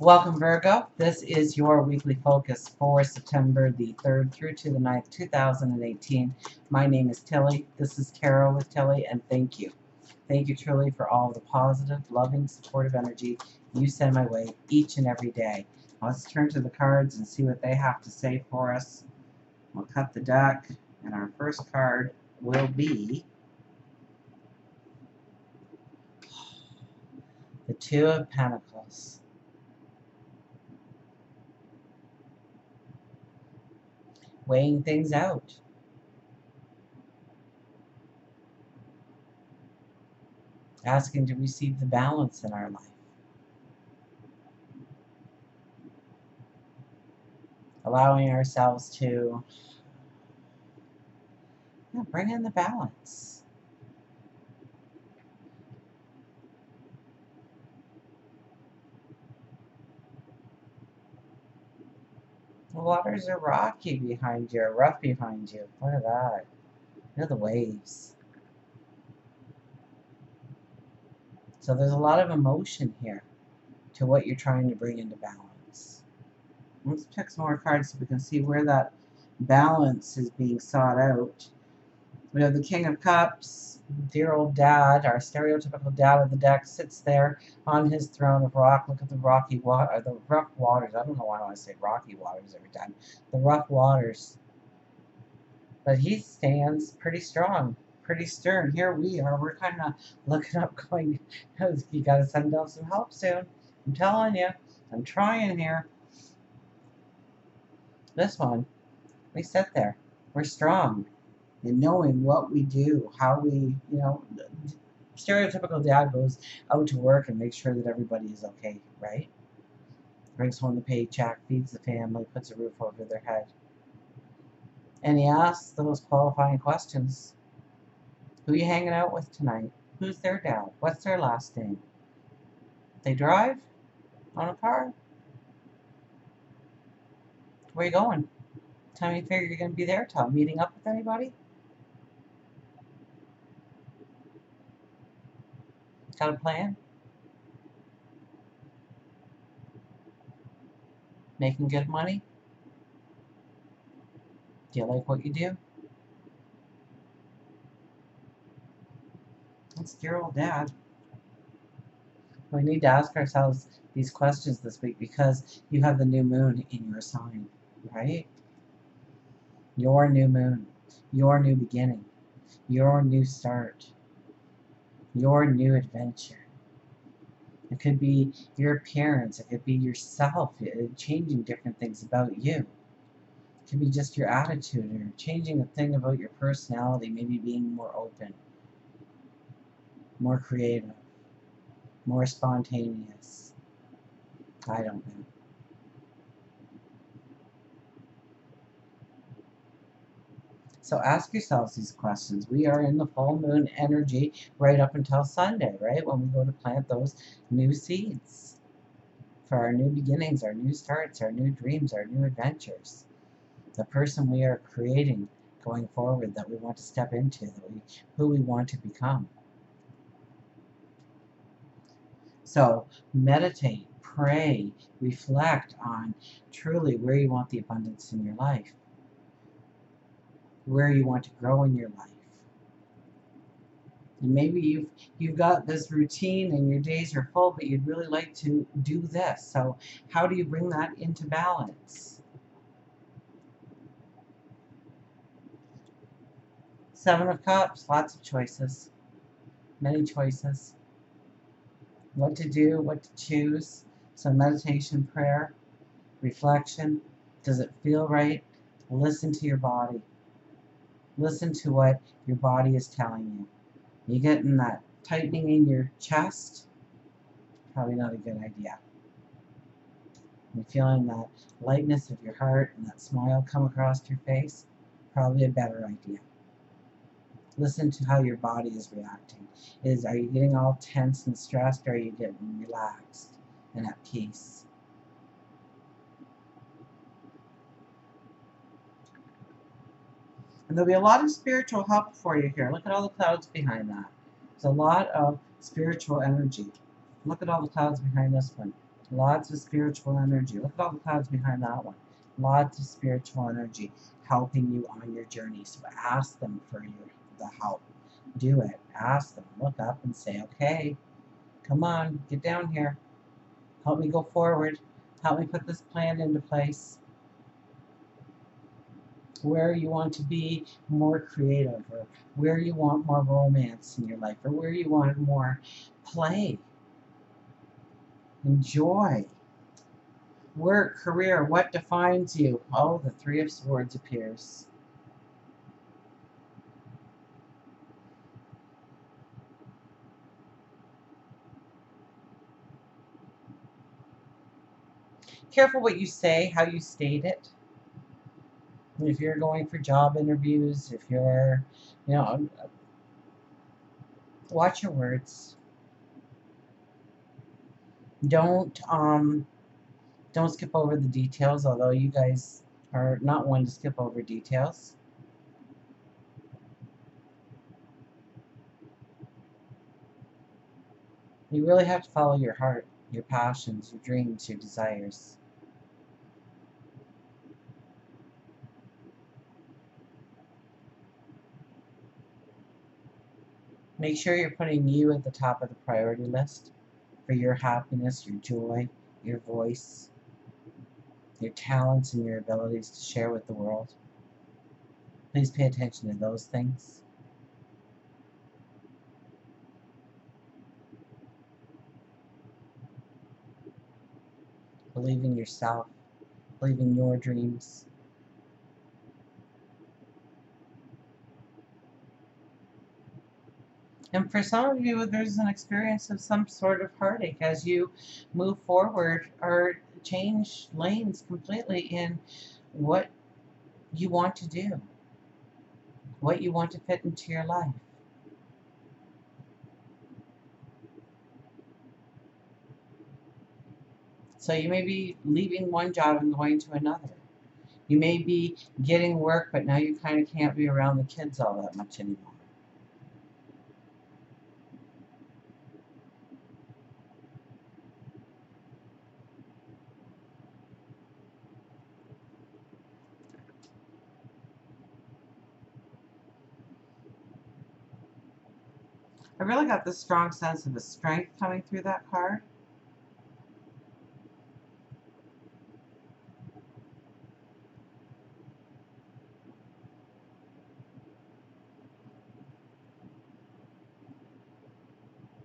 Welcome, Virgo. This is your weekly focus for September the 3rd through to the 9th, 2018. My name is Tilly. This is Tarot with Tilly, and thank you. Thank you truly for all the positive, loving, supportive energy you send my way each and every day. Let's turn to the cards and see what they have to say for us. We'll cut the deck, and our first card will be the Two of Pentacles. Weighing things out. Asking to receive the balance in our life. Allowing ourselves to bring in the balance. The waters are rocky behind you, or rough behind you. Look at that. Look at the waves. So there's a lot of emotion here to what you're trying to bring into balance. Let's pick some more cards so we can see where that balance is being sought out. We have the King of Cups, dear old dad, our stereotypical dad of the deck, sits there on his throne of rock. Look at the rocky water, the rough waters. I don't know why I say rocky waters every time. The rough waters. But he stands pretty strong, pretty stern. Here we are. We're kind of looking up, going, you got to send down some help soon. I'm telling you. I'm trying here. This one, we sit there. We're strong. And knowing what we do, how we, stereotypical dad goes out to work and makes sure that everybody is okay, right? Brings home the paycheck, feeds the family, puts a roof over their head. And he asks those qualifying questions. Who are you hanging out with tonight? Who's their dad? What's their last name? They drive on a car? Where are you going? Time you figure you're going to be there, Tom? Meeting up with anybody? Got a plan? Making good money? Do you like what you do? That's dear old dad. We need to ask ourselves these questions this week because you have the new moon in your sign, right? Your new moon, your new beginning, your new start, your new adventure. It could be your appearance, it could be yourself, changing different things about you. It could be just your attitude or changing a thing about your personality, maybe being more open, more creative, more spontaneous. I don't know. So ask yourselves these questions. We are in the full moon energy right up until Sunday, right? When we go to plant those new seeds for our new beginnings, our new starts, our new dreams, our new adventures. The person we are creating going forward that we want to step into, who we want to become. So meditate, pray, reflect on truly where you want the abundance in your life, where you want to grow in your life. And maybe you've got this routine and your days are full, but you'd really like to do this. So how do you bring that into balance? Seven of Cups, lots of choices, many choices. What to do, what to choose. So meditation, prayer, reflection. Does it feel right? Listen to your body. Listen to what your body is telling you. You getting that tightening in your chest? Probably not a good idea. You're feeling that lightness of your heart and that smile come across your face? Probably a better idea. Listen to how your body is reacting. Are you getting all tense and stressed, or are you getting relaxed and at peace? And there'll be a lot of spiritual help for you here. Look at all the clouds behind that. There's a lot of spiritual energy. Look at all the clouds behind this one. Lots of spiritual energy. Look at all the clouds behind that one. Lots of spiritual energy helping you on your journey. So ask them for the help. Do it. Ask them. Look up and say, okay, come on, get down here. Help me go forward. Help me put this plan into place. Where you want to be more creative, or where you want more romance in your life, or where you want more play, enjoy, work, career, what defines you. Oh, the Three of Swords appears. Careful what you say, how you state it. If you're going for job interviews, if you're, watch your words. Don't don't skip over the details, although you guys are not one to skip over details. You really have to follow your heart, your passions, your dreams, your desires. Make sure you're putting you at the top of the priority list for your happiness, your joy, your voice, your talents, and your abilities to share with the world. Please pay attention to those things. Believe in yourself. Believe in your dreams. And for some of you, there's an experience of some sort of heartache as you move forward or change lanes completely in what you want to do, what you want to fit into your life. So you may be leaving one job and going to another. You may be getting work, but now you kind of can't be around the kids all that much anymore. I really got this strong sense of a strength coming through that card.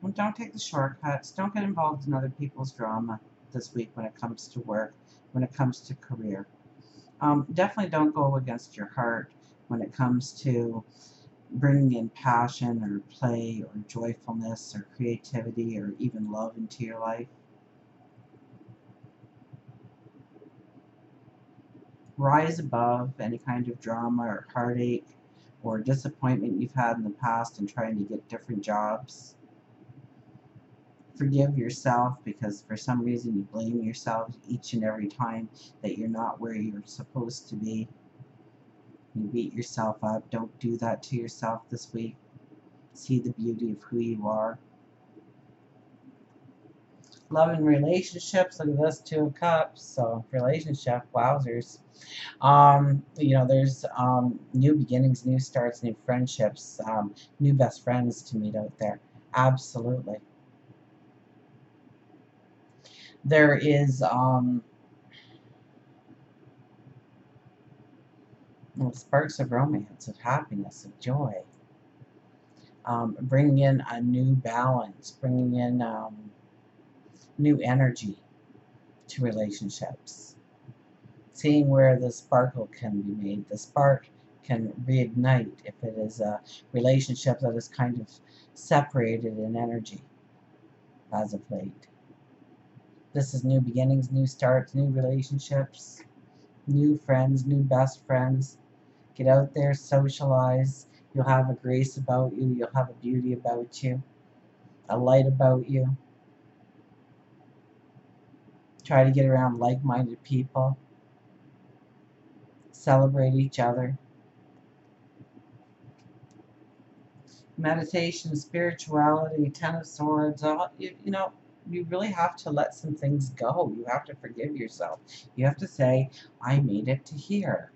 And don't take the shortcuts. Don't get involved in other people's drama this week when it comes to work, when it comes to career. Definitely don't go against your heart when it comes to bringing in passion or play or joyfulness or creativity or even love into your life. Rise above any kind of drama or heartache or disappointment you've had in the past and trying to get different jobs. Forgive yourself because for some reason you blame yourself each and every time that you're not where you're supposed to be. You beat yourself up. Don't do that to yourself this week. See the beauty of who you are. Love and relationships. Look at this, Two of Cups. So relationship, wowzers. There's new beginnings, new starts, new friendships, new best friends to meet out there. Absolutely. There is sparks of romance, of happiness, of joy. Bringing in a new balance, bringing in new energy to relationships. Seeing where the sparkle can be made. The spark can reignite if it is a relationship that is kind of separated in energy as of late. This is new beginnings, new starts, new relationships, new friends, new best friends. Get out there, socialize. You'll have a grace about you. You'll have a beauty about you, a light about you. Try to get around like-minded people. Celebrate each other. Meditation, spirituality, Ten of Swords, all, you really have to let some things go. You have to forgive yourself. You have to say, I made it to here.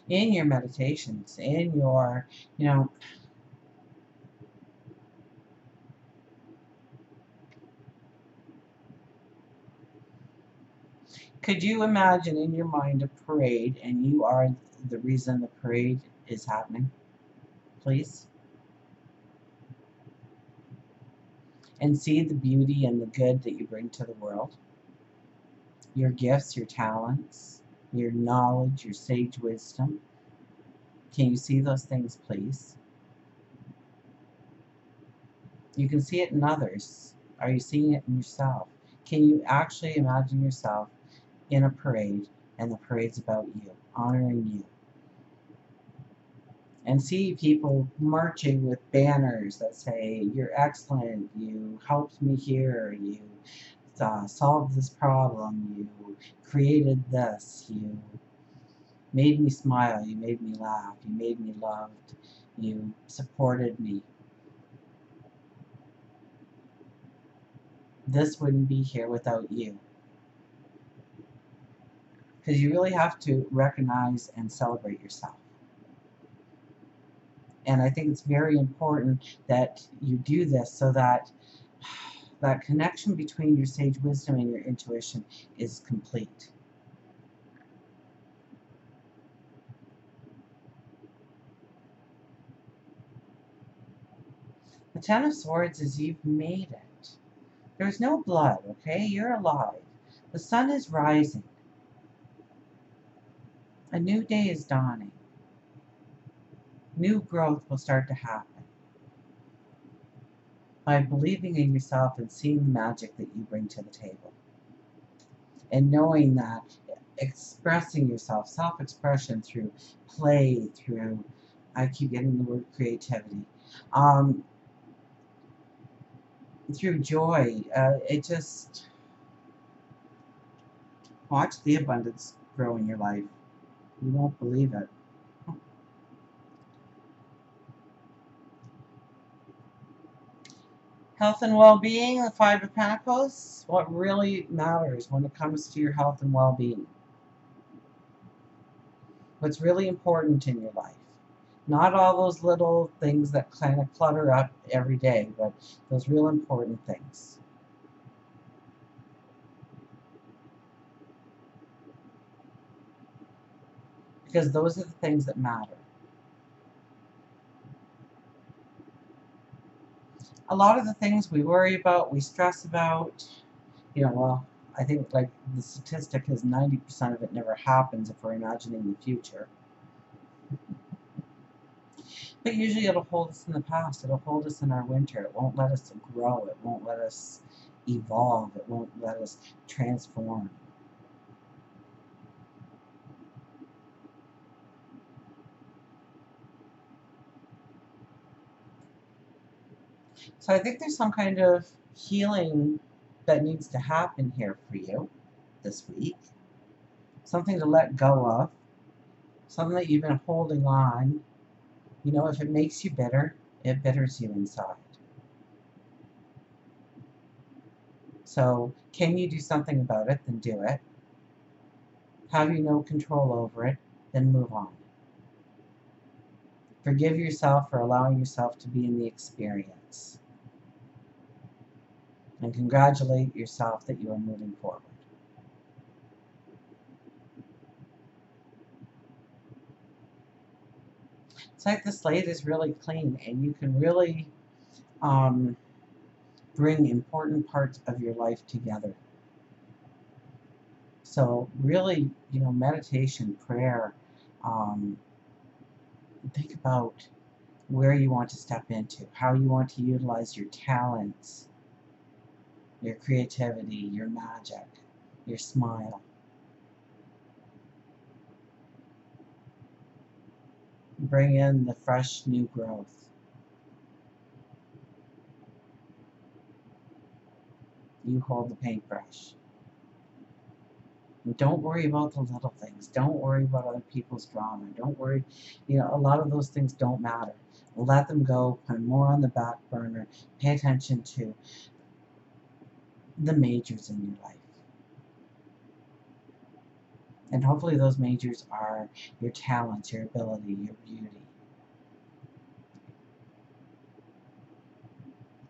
In your meditations, in your, could you imagine in your mind a parade and you are the reason the parade is happening? Please. And see the beauty and the good that you bring to the world. Your gifts, your talents, your knowledge, your sage wisdom. Can you see those things, please? You can see it in others. Are you seeing it in yourself? Can you actually imagine yourself in a parade and the parade's about you, honoring you? And see people marching with banners that say, you're excellent, you helped me here, you solved this problem, you created this, you made me smile, you made me laugh, you made me loved, you supported me. This wouldn't be here without you. Because you really have to recognize and celebrate yourself. And I think it's very important that you do this so that that connection between your sage wisdom and your intuition is complete. The Ten of Swords is you've made it. There's no blood, okay? You're alive. The sun is rising. A new day is dawning. New growth will start to happen by believing in yourself and seeing the magic that you bring to the table. And knowing that expressing yourself, self-expression through play, through, I keep getting the word creativity, through joy, it just, watch the abundance grow in your life. You won't believe it. Health and well-being, the Five of Pentacles, what really matters when it comes to your health and well-being. What's really important in your life. Not all those little things that kind of clutter up every day, but those real important things. Because those are the things that matter. A lot of the things we worry about, we stress about, well, I think like the statistic is 90% of it never happens if we're imagining the future. But usually it'll hold us in the past. It'll hold us in our winter. It won't let us grow. It won't let us evolve. It won't let us transform. So I think there's some kind of healing that needs to happen here for you this week. Something to let go of. Something that you've been holding on. If it makes you bitter, it bitters you inside. So can you do something about it? Then do it. Have you no control over it? Then move on. Forgive yourself for allowing yourself to be in the experience. And congratulate yourself that you are moving forward. It's like the slate is really clean and you can really bring important parts of your life together. So really, meditation, prayer, think about where you want to step into, how you want to utilize your talents, your creativity, your magic, your smile. Bring in the fresh new growth. You hold the paintbrush. And don't worry about the little things. Don't worry about other people's drama. Don't worry, a lot of those things don't matter. Let them go, put them more on the back burner. Pay attention to the majors in your life. And hopefully those majors are your talents, your ability, your beauty.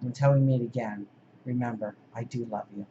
Until we meet again, remember, I do love you.